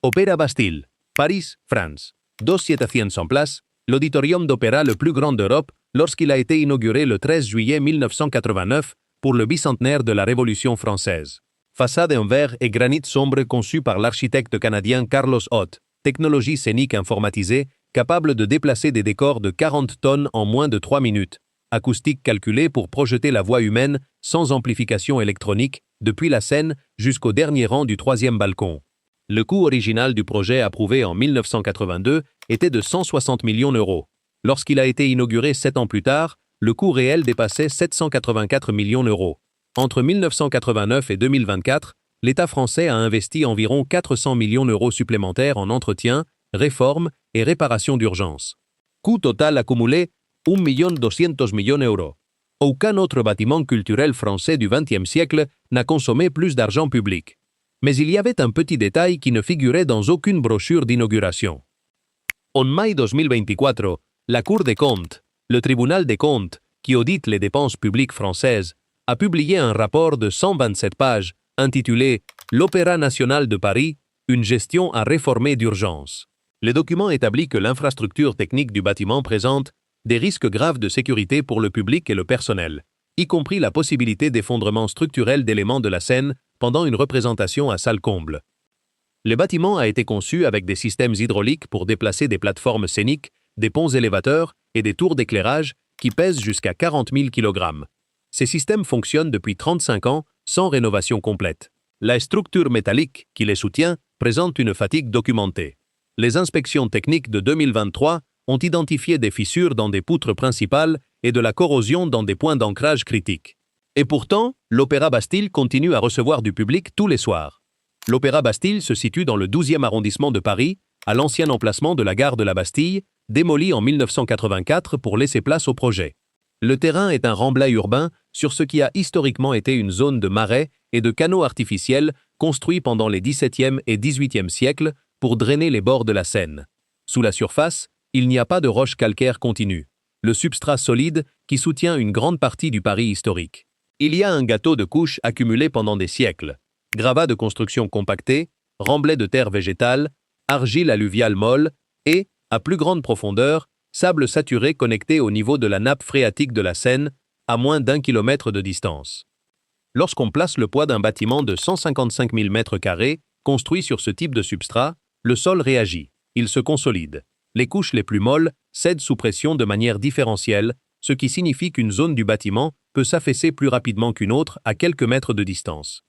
Opéra Bastille, Paris, France. 2700 places, l'auditorium d'opéra le plus grand d'Europe lorsqu'il a été inauguré le 13 juillet 1989 pour le bicentenaire de la Révolution française. Façade en verre et granit sombre conçue par l'architecte canadien Carlos Ott, technologie scénique informatisée capable de déplacer des décors de 40 tonnes en moins de 3 minutes. Acoustique calculée pour projeter la voix humaine sans amplification électronique depuis la scène jusqu'au dernier rang du troisième balcon. Le coût original du projet approuvé en 1982 était de 160 millions d'euros. Lorsqu'il a été inauguré 7 ans plus tard, le coût réel dépassait 784 millions d'euros. Entre 1989 et 2024, l'État français a investi environ 400 millions d'euros supplémentaires en entretien, réforme et réparation d'urgence. Coût total accumulé 1,2 million d'euros. Aucun autre bâtiment culturel français du XXe siècle n'a consommé plus d'argent public. Mais il y avait un petit détail qui ne figurait dans aucune brochure d'inauguration. En mai 2024, la Cour des comptes, le Tribunal des comptes, qui audite les dépenses publiques françaises, a publié un rapport de 127 pages intitulé « L'Opéra national de Paris, une gestion à réformer d'urgence ». Le document établit que l'infrastructure technique du bâtiment présente des risques graves de sécurité pour le public et le personnel, y compris la possibilité d'effondrement structurel d'éléments de la scène pendant une représentation à salle comble. Le bâtiment a été conçu avec des systèmes hydrauliques pour déplacer des plateformes scéniques, des ponts élévateurs et des tours d'éclairage qui pèsent jusqu'à 40 000 kg. Ces systèmes fonctionnent depuis 35 ans sans rénovation complète. La structure métallique qui les soutient présente une fatigue documentée. Les inspections techniques de 2023 ont identifié des fissures dans des poutres principales et de la corrosion dans des points d'ancrage critiques. Et pourtant, l'Opéra Bastille continue à recevoir du public tous les soirs. L'Opéra Bastille se situe dans le 12e arrondissement de Paris, à l'ancien emplacement de la gare de la Bastille, démoli en 1984 pour laisser place au projet. Le terrain est un remblai urbain sur ce qui a historiquement été une zone de marais et de canaux artificiels construits pendant les XVIIe et XVIIIe siècles pour drainer les bords de la Seine. Sous la surface, il n'y a pas de roche calcaire continue, le substrat solide qui soutient une grande partie du Paris historique. Il y a un gâteau de couches accumulé pendant des siècles, gravats de construction compactés, remblais de terre végétale, argile alluviale molle et, à plus grande profondeur, sable saturé connecté au niveau de la nappe phréatique de la Seine, à moins d'1 kilomètre de distance. Lorsqu'on place le poids d'un bâtiment de 155 000 m² construit sur ce type de substrat, le sol réagit, il se consolide. Les couches les plus molles cèdent sous pression de manière différentielle, ce qui signifie qu'une zone du bâtiment peut s'affaisser plus rapidement qu'une autre à quelques mètres de distance.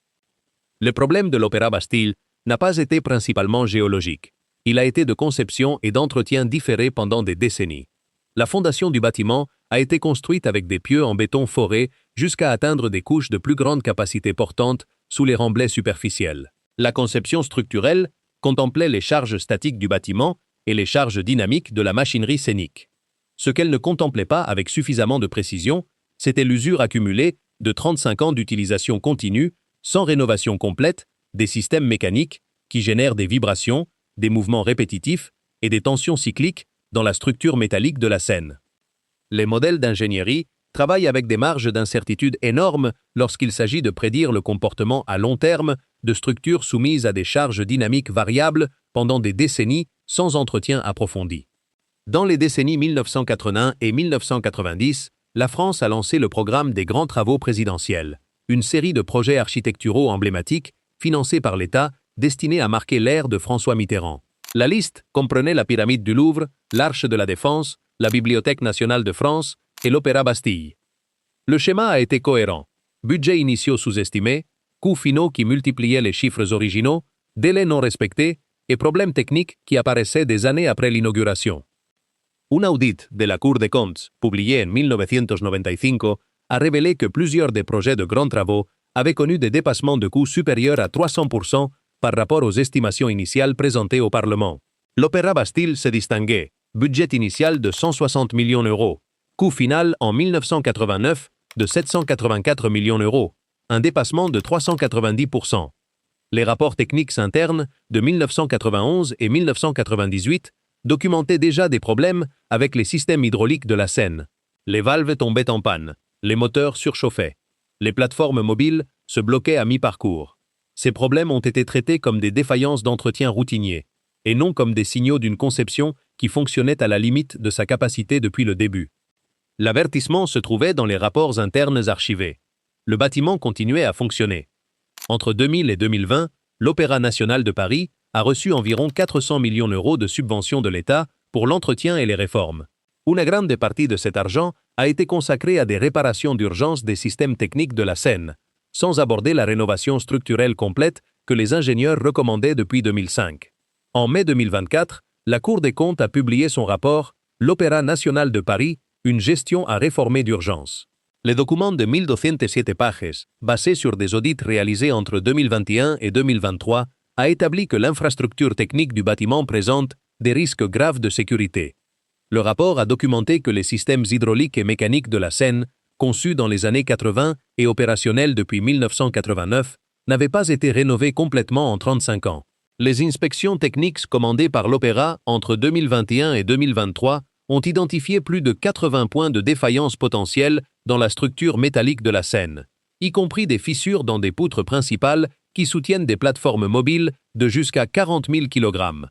Le problème de l'Opéra Bastille n'a pas été principalement géologique. Il a été de conception et d'entretien différés pendant des décennies. La fondation du bâtiment a été construite avec des pieux en béton foré jusqu'à atteindre des couches de plus grande capacité portante sous les remblais superficiels. La conception structurelle contemplait les charges statiques du bâtiment et les charges dynamiques de la machinerie scénique. Ce qu'elle ne contemplait pas avec suffisamment de précision, c'était l'usure accumulée de 35 ans d'utilisation continue, sans rénovation complète, des systèmes mécaniques qui génèrent des vibrations, des mouvements répétitifs et des tensions cycliques dans la structure métallique de la Seine. Les modèles d'ingénierie travaillent avec des marges d'incertitude énormes lorsqu'il s'agit de prédire le comportement à long terme de structures soumises à des charges dynamiques variables pendant des décennies sans entretien approfondi. Dans les décennies 1980 et 1990, la France a lancé le programme des grands travaux présidentiels, une série de projets architecturaux emblématiques financés par l'État destinés à marquer l'ère de François Mitterrand. La liste comprenait la pyramide du Louvre, l'Arche de la Défense, la Bibliothèque nationale de France et l'Opéra Bastille. Le schéma a été cohérent. Budgets initiaux sous-estimés, coûts finaux qui multipliaient les chiffres originaux, délais non respectés et problèmes techniques qui apparaissaient des années après l'inauguration. Un audit de la Cour des comptes, publié en 1995, a révélé que plusieurs des projets de grands travaux avaient connu des dépassements de coûts supérieurs à 300% par rapport aux estimations initiales présentées au Parlement. L'Opéra Bastille se distinguait, budget initial de 160 millions d'euros, coût final en 1989 de 784 millions d'euros, un dépassement de 390%. Les rapports techniques internes de 1991 et 1998 documentaient déjà des problèmes avec les systèmes hydrauliques de la Seine. Les valves tombaient en panne, les moteurs surchauffaient, les plateformes mobiles se bloquaient à mi-parcours. Ces problèmes ont été traités comme des défaillances d'entretien routinier, et non comme des signaux d'une conception qui fonctionnait à la limite de sa capacité depuis le début. L'avertissement se trouvait dans les rapports internes archivés. Le bâtiment continuait à fonctionner. Entre 2000 et 2020, l'Opéra national de Paris a reçu environ 400 millions d'euros de subventions de l'État pour l'entretien et les réformes. Une grande partie de cet argent a été consacrée à des réparations d'urgence des systèmes techniques de la scène, sans aborder la rénovation structurelle complète que les ingénieurs recommandaient depuis 2005. En mai 2024, la Cour des comptes a publié son rapport « L'Opéra national de Paris, une gestion à réformer d'urgence ». Le document de 1207 pages, basé sur des audits réalisés entre 2021 et 2023, a établi que l'infrastructure technique du bâtiment présente des risques graves de sécurité. Le rapport a documenté que les systèmes hydrauliques et mécaniques de la Seine, conçus dans les années 80 et opérationnels depuis 1989, n'avaient pas été rénovés complètement en 35 ans. Les inspections techniques commandées par l'Opéra entre 2021 et 2023 ont identifié plus de 80 points de défaillance potentielle dans la structure métallique de la Seine, y compris des fissures dans des poutres principales qui soutiennent des plateformes mobiles de jusqu'à 40 000 kg.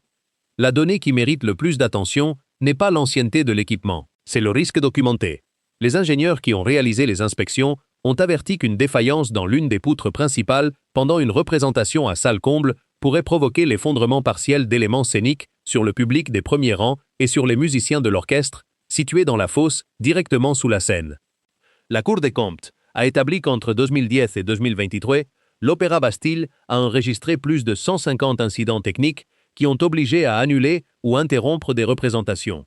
La donnée qui mérite le plus d'attention n'est pas l'ancienneté de l'équipement, c'est le risque documenté. Les ingénieurs qui ont réalisé les inspections ont averti qu'une défaillance dans l'une des poutres principales pendant une représentation à salle comble pourrait provoquer l'effondrement partiel d'éléments scéniques sur le public des premiers rangs et sur les musiciens de l'orchestre, situés dans la fosse, directement sous la scène. La Cour des comptes a établi qu'entre 2010 et 2023, l'Opéra Bastille a enregistré plus de 150 incidents techniques qui ont obligé à annuler ou interrompre des représentations.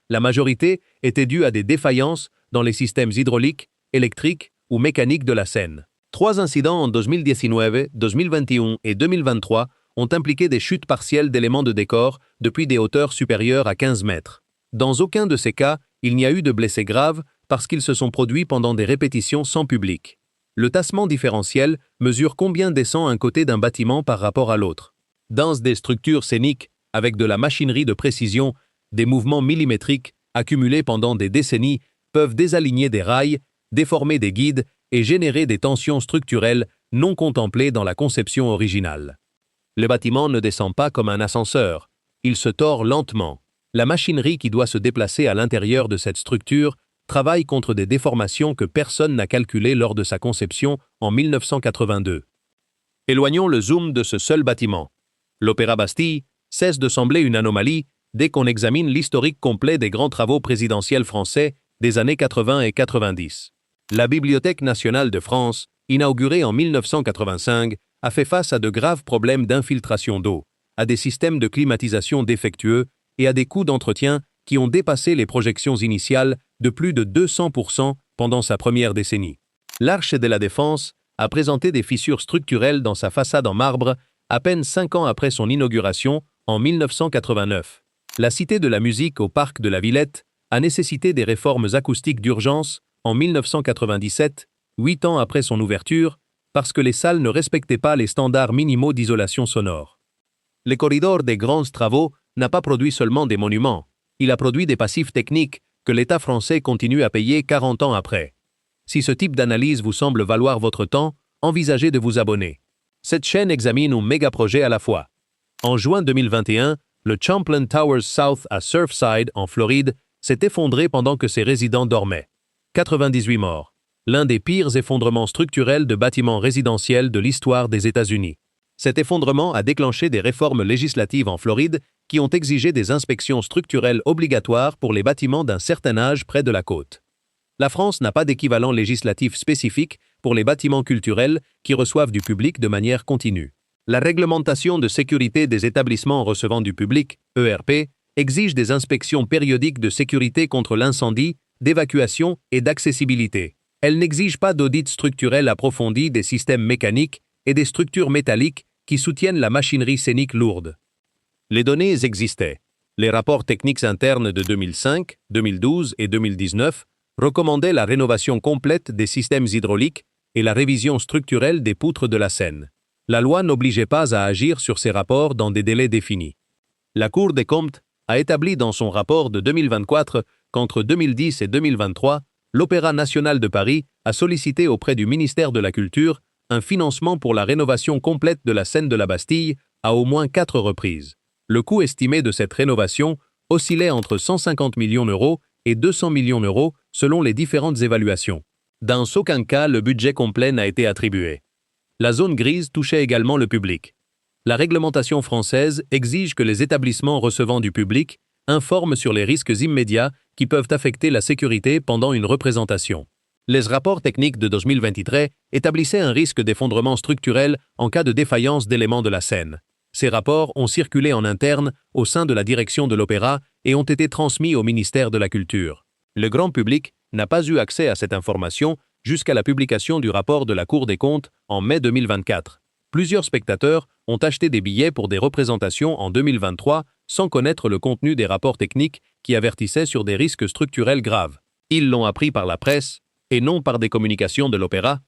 La majorité était due à des défaillances dans les systèmes hydrauliques, électriques ou mécaniques de la scène. 3 incidents en 2019, 2021 et 2023 ont impliqué des chutes partielles d'éléments de décor depuis des hauteurs supérieures à 15 mètres. Dans aucun de ces cas, il n'y a eu de blessés graves parce qu'ils se sont produits pendant des répétitions sans public. Le tassement différentiel mesure combien descend un côté d'un bâtiment par rapport à l'autre. Dans des structures scéniques, avec de la machinerie de précision, des mouvements millimétriques accumulés pendant des décennies peuvent désaligner des rails, déformer des guides et générer des tensions structurelles non contemplées dans la conception originale. Le bâtiment ne descend pas comme un ascenseur, il se tord lentement. La machinerie qui doit se déplacer à l'intérieur de cette structure travaille contre des déformations que personne n'a calculées lors de sa conception en 1982. Éloignons le zoom de ce seul bâtiment. L'Opéra Bastille cesse de sembler une anomalie dès qu'on examine l'historique complet des grands travaux présidentiels français des années 80 et 90. La Bibliothèque nationale de France, inaugurée en 1985, a fait face à de graves problèmes d'infiltration d'eau, à des systèmes de climatisation défectueux et à des coûts d'entretien qui ont dépassé les projections initiales de plus de 200% pendant sa première décennie. L'Arche de la Défense a présenté des fissures structurelles dans sa façade en marbre à peine 5 ans après son inauguration en 1989. La Cité de la Musique au Parc de la Villette a nécessité des réformes acoustiques d'urgence en 1997, 8 ans après son ouverture, parce que les salles ne respectaient pas les standards minimaux d'isolation sonore. Le corridor des grands travaux n'a pas produit seulement des monuments, il a produit des passifs techniques que l'État français continue à payer 40 ans après. Si ce type d'analyse vous semble valoir votre temps, envisagez de vous abonner. Cette chaîne examine un méga-projet à la fois. En juin 2021, le Champlain Towers South à Surfside, en Floride, s'est effondré pendant que ses résidents dormaient. 98 morts. L'un des pires effondrements structurels de bâtiments résidentiels de l'histoire des États-Unis. Cet effondrement a déclenché des réformes législatives en Floride qui ont exigé des inspections structurelles obligatoires pour les bâtiments d'un certain âge près de la côte. La France n'a pas d'équivalent législatif spécifique pour les bâtiments culturels qui reçoivent du public de manière continue. La réglementation de sécurité des établissements recevant du public, ERP, exige des inspections périodiques de sécurité contre l'incendie, d'évacuation et d'accessibilité. Elle n'exige pas d'audit structurel approfondi des systèmes mécaniques et des structures métalliques qui soutiennent la machinerie scénique lourde. Les données existaient. Les rapports techniques internes de 2005, 2012 et 2019 recommandaient la rénovation complète des systèmes hydrauliques et la révision structurelle des poutres de la Seine. La loi n'obligeait pas à agir sur ces rapports dans des délais définis. La Cour des comptes a établi dans son rapport de 2024 qu'entre 2010 et 2023, l'Opéra national de Paris a sollicité auprès du ministère de la Culture un financement pour la rénovation complète de la scène de la Bastille à au moins 4 reprises. Le coût estimé de cette rénovation oscillait entre 150 millions d'euros et 200 millions d'euros selon les différentes évaluations. Dans aucun cas, le budget complet n'a été attribué. La zone grise touchait également le public. La réglementation française exige que les établissements recevant du public informent sur les risques immédiats qui peuvent affecter la sécurité pendant une représentation. Les rapports techniques de 2023 établissaient un risque d'effondrement structurel en cas de défaillance d'éléments de la scène. Ces rapports ont circulé en interne au sein de la direction de l'Opéra et ont été transmis au ministère de la Culture. Le grand public n'a pas eu accès à cette information jusqu'à la publication du rapport de la Cour des comptes en mai 2024. Plusieurs spectateurs ont acheté des billets pour des représentations en 2023 sans connaître le contenu des rapports techniques qui avertissaient sur des risques structurels graves. Ils l'ont appris par la presse et non par des communications de l'Opéra.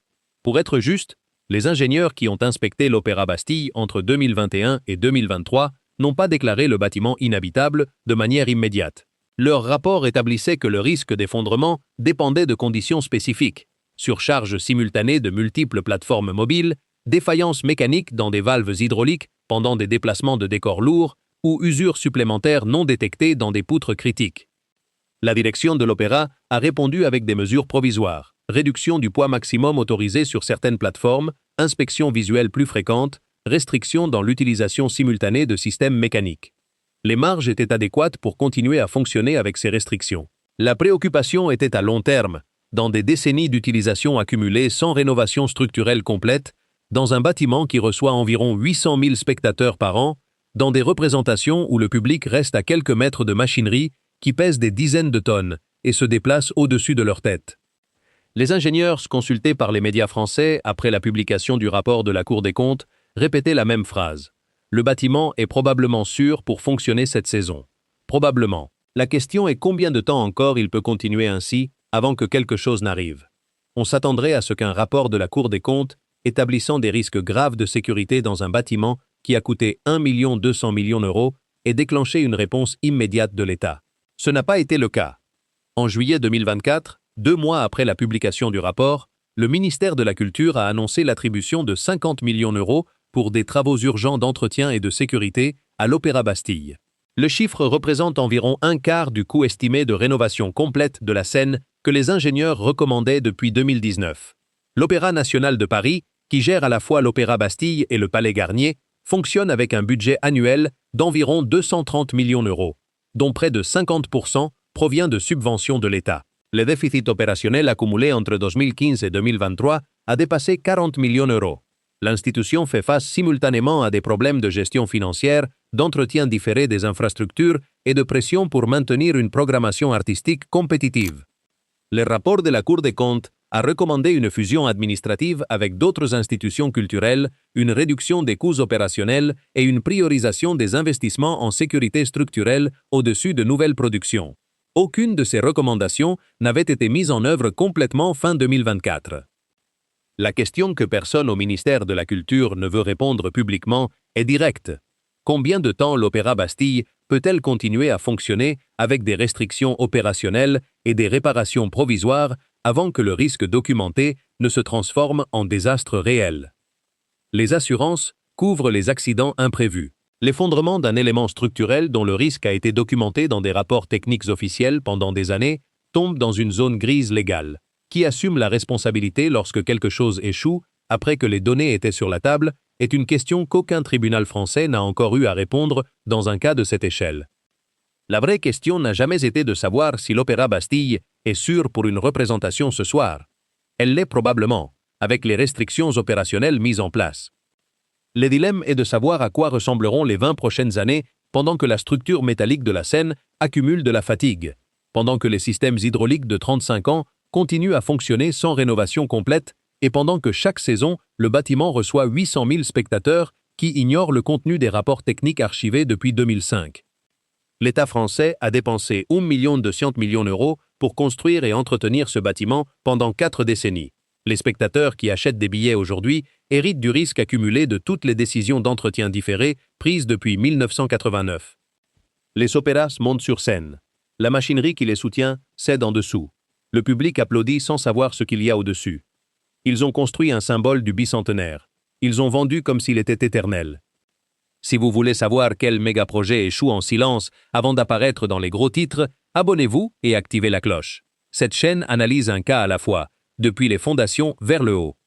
Pour être juste, les ingénieurs qui ont inspecté l'Opéra Bastille entre 2021 et 2023 n'ont pas déclaré le bâtiment inhabitable de manière immédiate. Leur rapport établissait que le risque d'effondrement dépendait de conditions spécifiques: surcharge simultanée de multiples plateformes mobiles, défaillance mécanique dans des valves hydrauliques pendant des déplacements de décors lourds ou usure supplémentaire non détectée dans des poutres critiques. La direction de l'Opéra a répondu avec des mesures provisoires: réduction du poids maximum autorisé sur certaines plateformes, inspection visuelle plus fréquente, restriction dans l'utilisation simultanée de systèmes mécaniques. Les marges étaient adéquates pour continuer à fonctionner avec ces restrictions. La préoccupation était à long terme, dans des décennies d'utilisation accumulée sans rénovation structurelle complète, dans un bâtiment qui reçoit environ 800 000 spectateurs par an, dans des représentations où le public reste à quelques mètres de machinerie qui pèsent des dizaines de tonnes et se déplacent au-dessus de leur tête. Les ingénieurs consultés par les médias français après la publication du rapport de la Cour des comptes répétaient la même phrase: le bâtiment est probablement sûr pour fonctionner cette saison. Probablement. La question est combien de temps encore il peut continuer ainsi avant que quelque chose n'arrive. On s'attendrait à ce qu'un rapport de la Cour des comptes établissant des risques graves de sécurité dans un bâtiment qui a coûté 1 200 000 000 d'euros ait déclenché une réponse immédiate de l'État. Ce n'a pas été le cas. En juillet 2024, 2 mois après la publication du rapport, le ministère de la Culture a annoncé l'attribution de 50 millions d'euros pour des travaux urgents d'entretien et de sécurité à l'Opéra Bastille. Le chiffre représente environ un quart du coût estimé de rénovation complète de la scène que les ingénieurs recommandaient depuis 2019. L'Opéra national de Paris, qui gère à la fois l'Opéra Bastille et le Palais Garnier, fonctionne avec un budget annuel d'environ 230 millions d'euros, dont près de 50% provient de subventions de l'État. Le déficit opérationnel accumulé entre 2015 et 2023 a dépassé 40 millions d'euros. L'institution fait face simultanément à des problèmes de gestion financière, d'entretien différé des infrastructures et de pression pour maintenir une programmation artistique compétitive. Le rapport de la Cour des comptes a recommandé une fusion administrative avec d'autres institutions culturelles, une réduction des coûts opérationnels et une priorisation des investissements en sécurité structurelle au-dessus de nouvelles productions. Aucune de ces recommandations n'avait été mise en œuvre complètement fin 2024. La question que personne au ministère de la Culture ne veut répondre publiquement est directe. Combien de temps l'Opéra Bastille peut-elle continuer à fonctionner avec des restrictions opérationnelles et des réparations provisoires avant que le risque documenté ne se transforme en désastre réel? Les assurances couvrent les accidents imprévus. L'effondrement d'un élément structurel dont le risque a été documenté dans des rapports techniques officiels pendant des années tombe dans une zone grise légale. Qui assume la responsabilité lorsque quelque chose échoue après que les données étaient sur la table est une question qu'aucun tribunal français n'a encore eu à répondre dans un cas de cette échelle. La vraie question n'a jamais été de savoir si l'Opéra Bastille est sûr pour une représentation ce soir. Elle l'est probablement, avec les restrictions opérationnelles mises en place. Le dilemme est de savoir à quoi ressembleront les 20 prochaines années pendant que la structure métallique de la scène accumule de la fatigue, pendant que les systèmes hydrauliques de 35 ans continuent à fonctionner sans rénovation complète et pendant que chaque saison, le bâtiment reçoit 800 000 spectateurs qui ignorent le contenu des rapports techniques archivés depuis 2005. L'État français a dépensé 1 200 000 000 d'euros pour construire et entretenir ce bâtiment pendant 4 décennies. Les spectateurs qui achètent des billets aujourd'hui héritent du risque accumulé de toutes les décisions d'entretien différées prises depuis 1989. Les opéras montent sur scène. La machinerie qui les soutient cède en dessous. Le public applaudit sans savoir ce qu'il y a au-dessus. Ils ont construit un symbole du bicentenaire. Ils ont vendu comme s'il était éternel. Si vous voulez savoir quel méga-projet échoue en silence avant d'apparaître dans les gros titres, abonnez-vous et activez la cloche. Cette chaîne analyse un cas à la fois, depuis les fondations vers le haut.